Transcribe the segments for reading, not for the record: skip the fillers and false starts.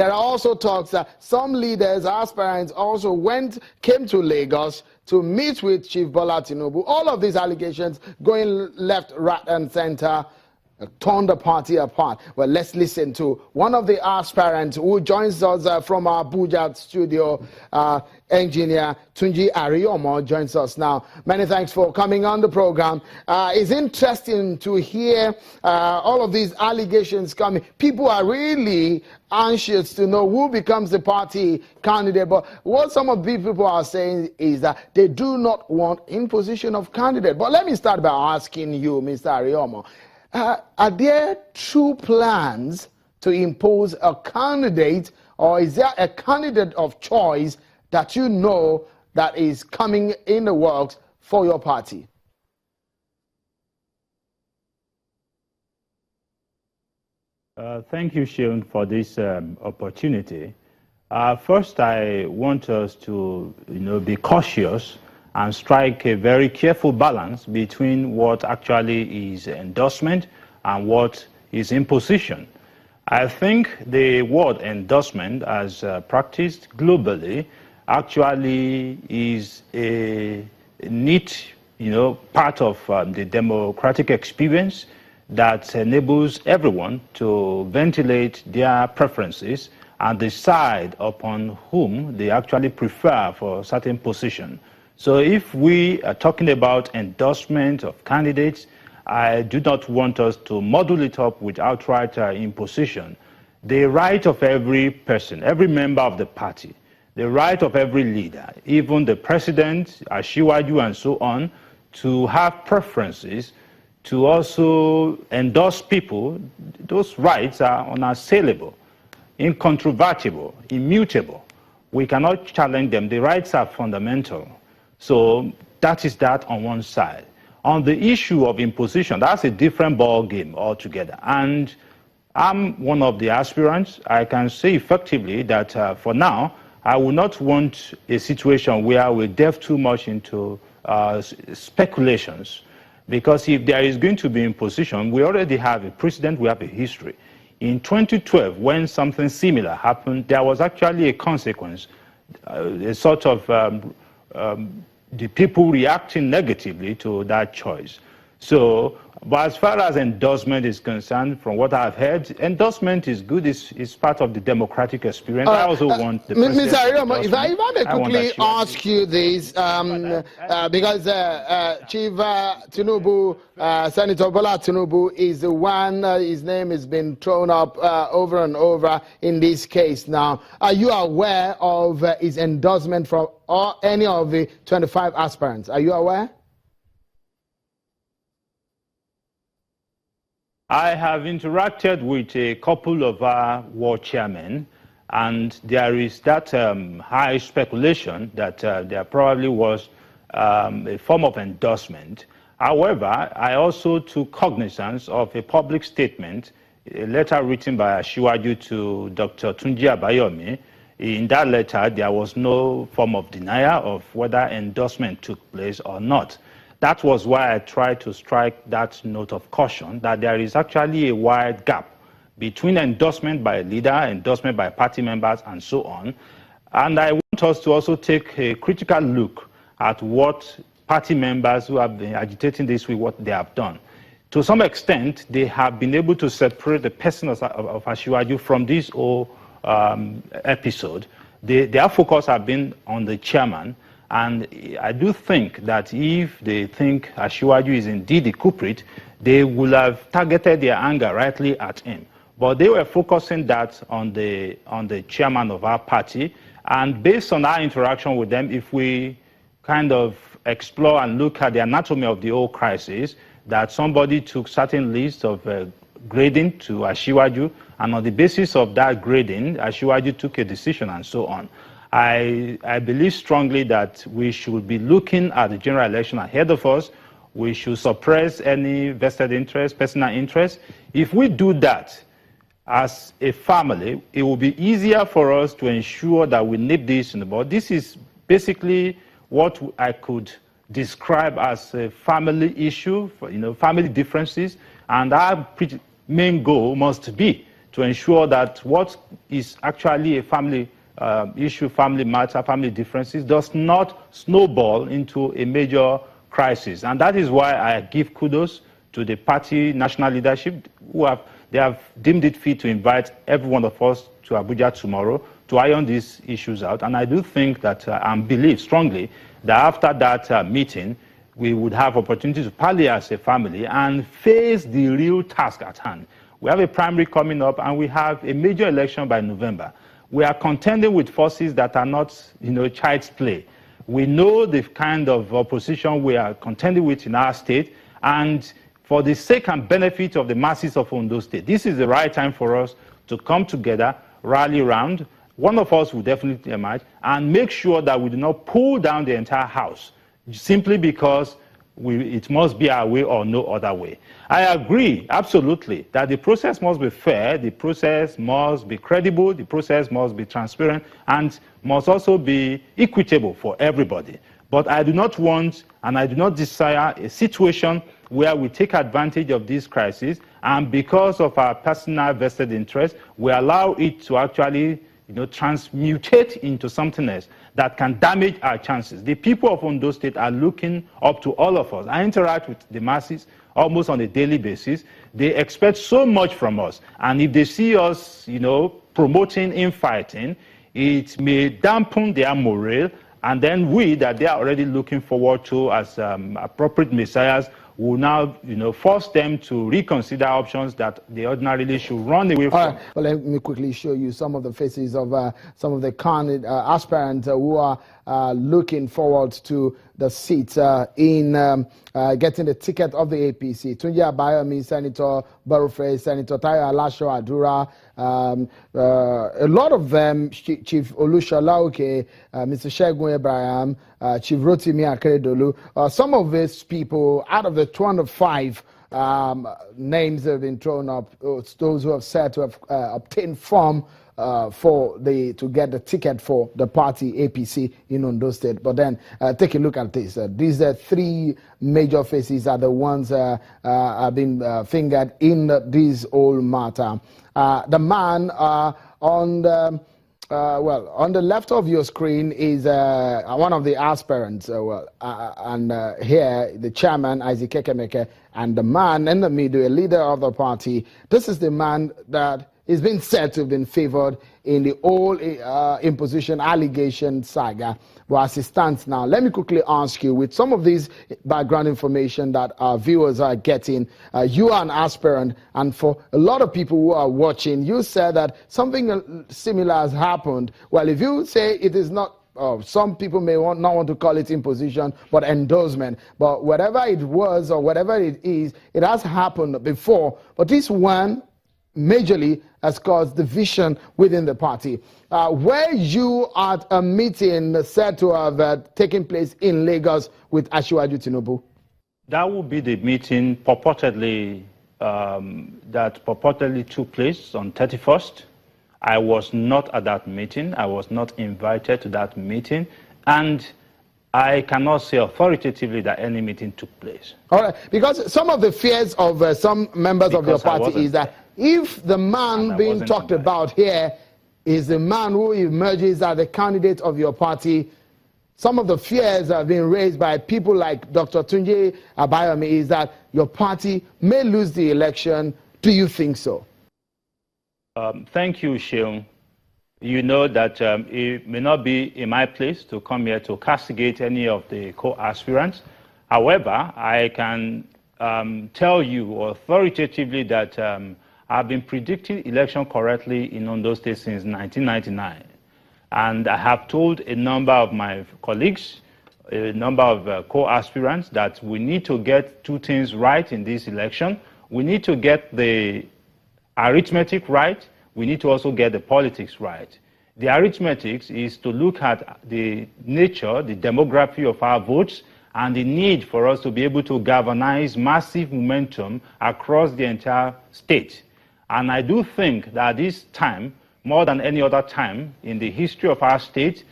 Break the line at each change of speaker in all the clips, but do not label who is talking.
There are also talks that some leaders, aspirants, also came to Lagos to meet with Chief Bola Tinubu. All of these allegations going left, right, and center, torn the party apart. Well, let's listen to one of the aspirants who joins us from our Abuja studio. Engineer Tunji Ariyomo joins us now. Many thanks for coming on the program. It's interesting to hear all of these allegations coming. People are really anxious to know who becomes the party candidate. But what some of these people are saying is that they do not want imposition of candidate. But let me start by asking you, Mr. Ariyomo, are there true plans to impose a candidate, or is there a candidate of choice that you know that is coming in the works for your party?
Thank you, Sean, for this opportunity. First, I want us to be cautious and strike a very careful balance between what actually is endorsement and what is imposition. I think the word endorsement, as practiced globally, actually is a neat, part of the democratic experience that enables everyone to ventilate their preferences and decide upon whom they actually prefer for a certain position. So if we are talking about endorsement of candidates, I do not want us to muddle it up with outright imposition. The right of every person, every member of the party, the right of every leader, even the president, Asiwaju, and so on, to have preferences, to also endorse people, those rights are unassailable, incontrovertible, immutable. We cannot challenge them. The rights are fundamental. So that is that on one side. On the issue of imposition, that's a different ball game altogether. And I'm one of the aspirants. I can say effectively that for now, I would not want a situation where we delve too much into speculations. Because if there is going to be imposition, we already have a precedent, we have a history. In 2012, when something similar happened, there was actually a consequence, a sort of the people reacting negatively to that choice. So, but as far as endorsement is concerned, from what I've heard, endorsement is good, it's part of the democratic experience. I also want the
Mr. Ariyomo, if I may quickly ask you this, because Chief Tinubu, Senator Bola Tinubu is the one, his name has been thrown up over and over in this case now. Are you aware of his endorsement from any of the 25 aspirants? Are you aware?
I have interacted with a couple of our ward chairmen, and there is that high speculation that there probably was a form of endorsement. However, I also took cognizance of a public statement, a letter written by Asiwaju to Dr. Tunji Abayomi. In that letter, there was no form of denial of whether endorsement took place or not. That was why I tried to strike that note of caution, that there is actually a wide gap between endorsement by a leader, endorsement by party members, and so on. And I want us to also take a critical look at what party members who have been agitating this with what they have done. To some extent, they have been able to separate the person of Asiwaju from this whole episode. Their focus has been on the chairman. And I do think that if they think Asiwaju is indeed the culprit, they will have targeted their anger rightly at him. But they were focusing that on the chairman of our party. And based on our interaction with them, if we kind of explore and look at the anatomy of the whole crisis, that somebody took certain lists of grading to Asiwaju, and on the basis of that grading, Asiwaju took a decision and so on. I believe strongly that we should be looking at the general election ahead of us. We should suppress any vested interest, personal interest. If we do that as a family, it will be easier for us to ensure that we nip this in the bud. This is basically what I could describe as a family issue, family differences, and our main goal must be to ensure that what is actually a family issue, family matter, family differences, does not snowball into a major crisis. And that is why I give kudos to the party national leadership they have deemed it fit to invite every one of us to Abuja tomorrow to iron these issues out. And I do think that and believe strongly that after that meeting, we would have opportunity to parley as a family and face the real task at hand. We have a primary coming up, and we have a major election by November. We are contending with forces that are not, child's play. We know the kind of opposition we are contending with in our state, and for the sake and benefit of the masses of Ondo State, this is the right time for us to come together, rally around. One of us will definitely emerge, and make sure that we do not pull down the entire house simply because it must be our way or no other way. I agree, absolutely, that the process must be fair, the process must be credible, the process must be transparent, and must also be equitable for everybody. But I do not want, and I do not desire, a situation where we take advantage of this crisis, and because of our personal vested interest, we allow it to actually transmutate into something else that can damage our chances. The people of Ondo State are looking up to all of us. I interact with the masses almost on a daily basis. They expect so much from us. And if they see us, promoting infighting, it may dampen their morale. And then we, that they are already looking forward to as appropriate messiahs, will now, force them to reconsider options that they ordinarily should run away from.
All right. Well, let me quickly show you some of the faces of some of the candidate aspirants who are looking forward to the seats in getting the ticket of the APC. Tunji Abayomi, Senator Barufre, Senator Tayo Alasho Adura, a lot of them, Chief Olushola Oke, Mr. Shegun Abraham, Chief Rotimi Akeredolu. Some of these people, out of the 205 names that have been thrown up, those who have said to have obtained form to get the ticket for the party APC in Ondo State. But then take a look at this. These three major faces are the ones have been fingered in this whole matter. The man on the left of your screen is one of the aspirants, and here the chairman, Isaac Kekemeke, and the man in the middle, a leader of the party. This is the man that is being said to have been favored in the whole imposition allegation saga. Well, as it stands now, let me quickly ask you, with some of these background information that our viewers are getting, you are an aspirant, and for a lot of people who are watching, you said that something similar has happened. Well, if you say it is not, some people may not want to call it imposition, but endorsement. But whatever it was or whatever it is, it has happened before. But this one majorly has caused division within the party. Were you at a meeting said to have taken place in Lagos with Asiwaju Tinubu?
That would be the meeting purportedly that purportedly took place on 31st. I was not at that meeting. I was not invited to that meeting, and I cannot say authoritatively that any meeting took place.
All right, because some of the fears of some members of your party is that if the man being talked about here is the man who emerges as the candidate of your party, some of the fears that have been raised by people like Dr. Tunji Abayomi is that your party may lose the election. Do you think so?
Thank you, Sheung. You know that it may not be in my place to come here to castigate any of the co-aspirants. However, I can tell you authoritatively that I've been predicting election correctly in Ondo State since 1999. And I have told a number of my colleagues, a number of co-aspirants, that we need to get two things right in this election. We need to get the arithmetic right. We need to also get the politics right. The arithmetic is to look at the nature, the demography of our votes, and the need for us to be able to galvanize massive momentum across the entire state. And I do think that this time, more than any other time in the history of our state,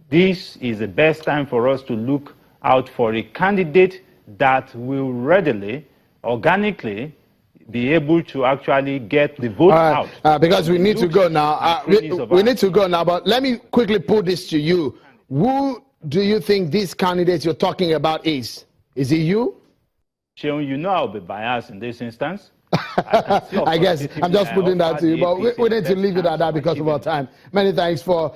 this is the best time for us to look out for a candidate that will readily, organically be able to actually get the vote out.
Because we need to go now. We need to go now, but let me quickly put this to you. Who do you think this candidate you're talking about is? Is it you?
Seun, you know I'll be biased in this instance.
I guess I'm just putting that to you, but we need to leave it at that because of our time. Many thanks for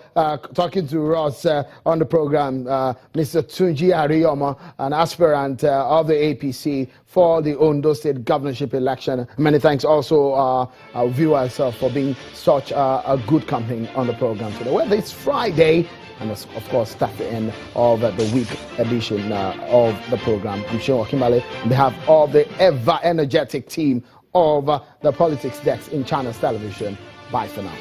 talking to us on the program, Mr. Tunji Ariyomo, an aspirant of the APC for the Ondo State governorship election. Many thanks also our viewers for being such a good company on the program today. Well, it's Friday, and of course, that's the end of the week edition of the program. I'm sure Kimberly, on behalf of the ever energetic team of the politics desk in Channels Television. Bye for now.